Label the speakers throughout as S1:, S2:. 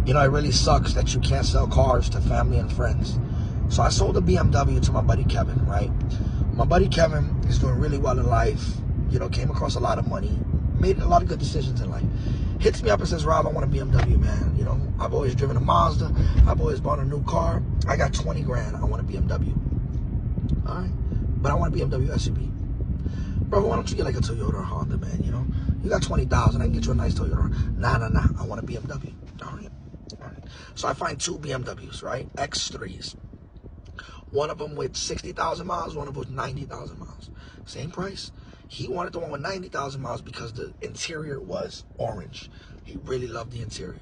S1: You know, it really sucks that you can't sell cars to family and friends. So I sold a BMW to my buddy Kevin, right? My buddy Kevin is doing really well in life, you know, came across a lot of money, made a lot of good decisions in life. Hits me up and says, Rob, I want a BMW, man. You know, I've always driven a Mazda. I've always bought a new car. I got 20 grand. I want a BMW. All right. But I want a BMW SUV. Bro, why don't you get like a Toyota or Honda, man? You know, you got 20,000. I can get you a nice Toyota. Nah. I want a BMW. All right. So I find two BMWs, right? X3s. One of them with 60,000 miles, one of them with 90,000 miles. Same price. He wanted the one with 90,000 miles because the interior was orange. He really loved the interior,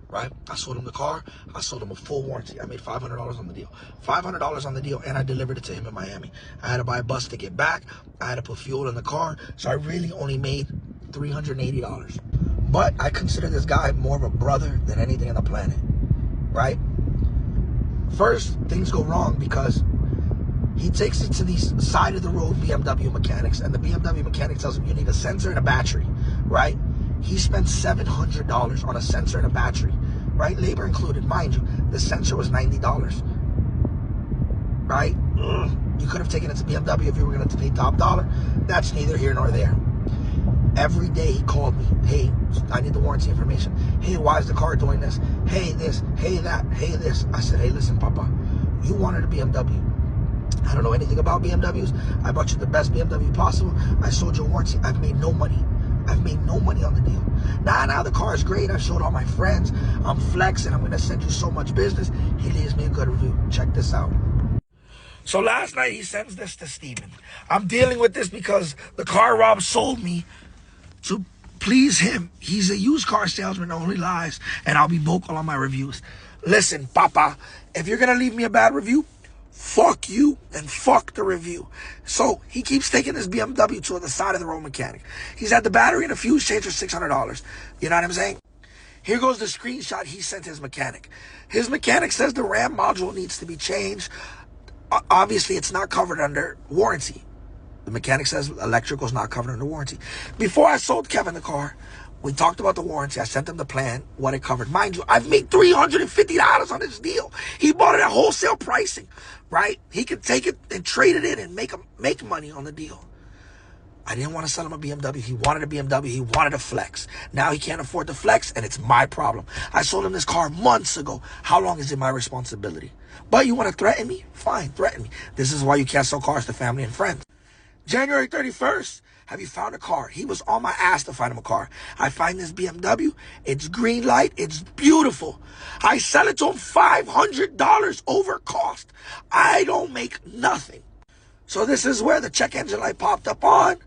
S1: right? I sold him the car. I sold him a full warranty. I made $500 on the deal. $500 on the deal, and I delivered it to him in Miami. I had to buy a bus to get back. I had to put fuel in the car. So I really only made $380. But I consider this guy more of a brother than anything on the planet, right? First, things go wrong because he takes it to these side-of-the-road BMW mechanics, and the BMW mechanic tells him you need a sensor and a battery, right? He spent $700 on a sensor and a battery, right? Labor included, mind you. The sensor was $90, right? You could have taken it to BMW if you were going to pay top dollar. That's neither here nor there. Every day he called me. Hey, I need the warranty information. Hey, why is the car doing this? Hey, this. Hey, that. Hey, this. I said, hey, listen, Papa, you wanted a BMW. I don't know anything about BMWs. I bought you the best BMW possible. I sold you a warranty. I've made no money. I've made no money on the deal. Now the car is great. I've showed all my friends. I'm flexing. I'm going to send you so much business. He leaves me a good review. Check this out. So last night he sends this to Steven. I'm dealing with this because the car Rob sold me to please him. He's a used car salesman that only lies, and I'll be vocal on my reviews. Listen, Papa, if you're going to leave me a bad review, fuck you and fuck the review. So he keeps taking this BMW to the side of the road mechanic. He's had the battery and a fuse change for $600. You know what I'm saying? Here goes the screenshot he sent his mechanic. His mechanic says the RAM module needs to be changed. Obviously, it's not covered under warranty. The mechanic says electrical is not covered under warranty. Before I sold Kevin the car, we talked about the warranty. I sent him the plan, what it covered. Mind you, I've made $350 on this deal. He bought it at wholesale pricing, right? He could take it and trade it in and make money on the deal. I didn't want to sell him a BMW. He wanted a BMW. He wanted a flex. Now he can't afford the flex, and it's my problem. I sold him this car months ago. How long is it my responsibility? But you want to threaten me? Fine, threaten me. This is why you can't sell cars to family and friends. January 31st, have you found a car? He was on my ass to find him a car. I find this BMW. It's green light. It's beautiful. I sell it to him $500 over cost. I don't make nothing. So this is where the check engine light popped up on.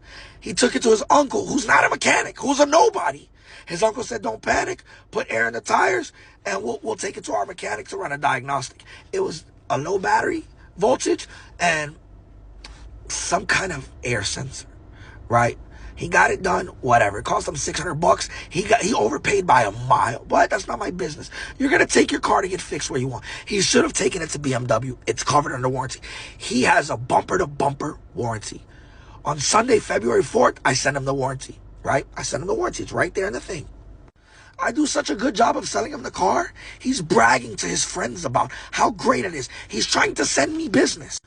S1: He took it to his uncle, who's not a mechanic, who's a nobody. His uncle said, don't panic, put air in the tires, and we'll take it to our mechanic to run a diagnostic. It was a low battery voltage and some kind of air sensor, right? He got it done, whatever. It cost him $600. He overpaid by a mile. But that's not my business. You're going to take your car to get fixed where you want. He should have taken it to BMW. It's covered under warranty. He has a bumper-to-bumper warranty. On Sunday, February 4th, I sent him the warranty, right? I sent him the warranty. It's right there in the thing. I do such a good job of selling him the car. He's bragging to his friends about how great it is. He's trying to send me business.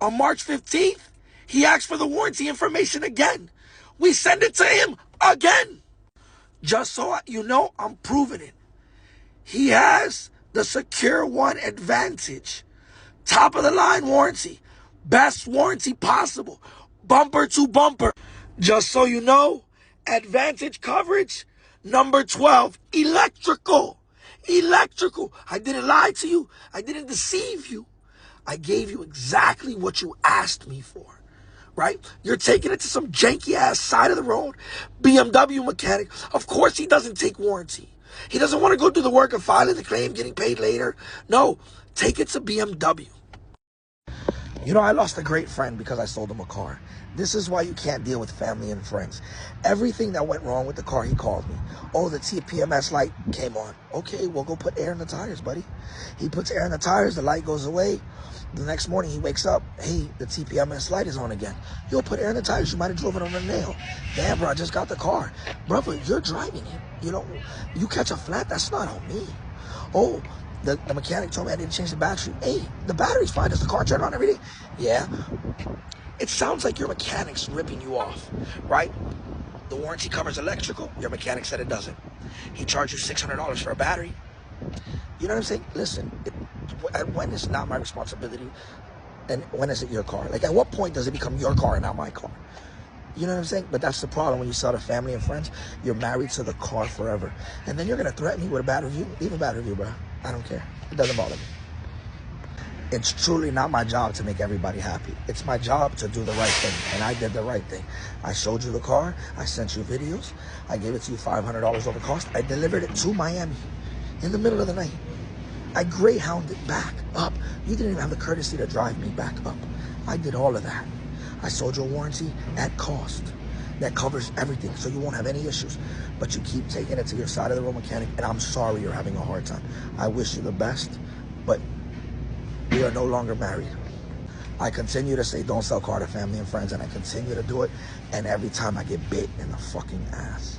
S1: On March 15th, he asked for the warranty information again. We send it to him again. Just so you know, I'm proving it. He has the Secure One Advantage. Top of the line warranty. Best warranty possible. Bumper to bumper. Just so you know, Advantage coverage, number 12, electrical. Electrical. I didn't lie to you. I didn't deceive you. I gave you exactly what you asked me for. Right? You're taking it to some janky-ass side-of-the-road BMW mechanic. Of course he doesn't take warranty. He doesn't want to go do the work of filing the claim, getting paid later. No, take it to BMW. You know, I lost a great friend because I sold him a car. This is why you can't deal with family and friends. Everything that went wrong with the car, he called me. Oh, the TPMS light came on. Okay, well, go put air in the tires, buddy. He puts air in the tires, the light goes away. The next morning he wakes up, hey, the TPMS light is on again. You'll put air in the tires. You might have drove it on a nail. Damn, bro, I just got the car. Brother, you're driving it. You know, you catch a flat, that's not on me. Oh, the mechanic told me I didn't change the battery. Hey, the battery's fine. Does the car turn on every day? Yeah. It sounds like your mechanic's ripping you off, right? The warranty covers electrical. Your mechanic said it doesn't. He charged you $600 for a battery. You know what I'm saying? Listen, when is not my responsibility, and when is it your car? Like, at what point does it become your car and not my car? You know what I'm saying? But that's the problem when you sell to family and friends. You're married to the car forever. And then you're going to threaten me with a bad review? Leave a bad review, bro. I don't care. It doesn't bother me. It's truly not my job to make everybody happy. It's my job to do the right thing, and I did the right thing. I showed you the car. I sent you videos. I gave it to you $500 over cost. I delivered it to Miami in the middle of the night. I Greyhounded back up. You didn't even have the courtesy to drive me back up. I did all of that. I sold you a warranty at cost. That covers everything, so you won't have any issues. But you keep taking it to your side of the road mechanic, and I'm sorry you're having a hard time. I wish you the best, but we are no longer married. I continue to say don't sell car to family and friends, and I continue to do it, and every time I get bit in the fucking ass.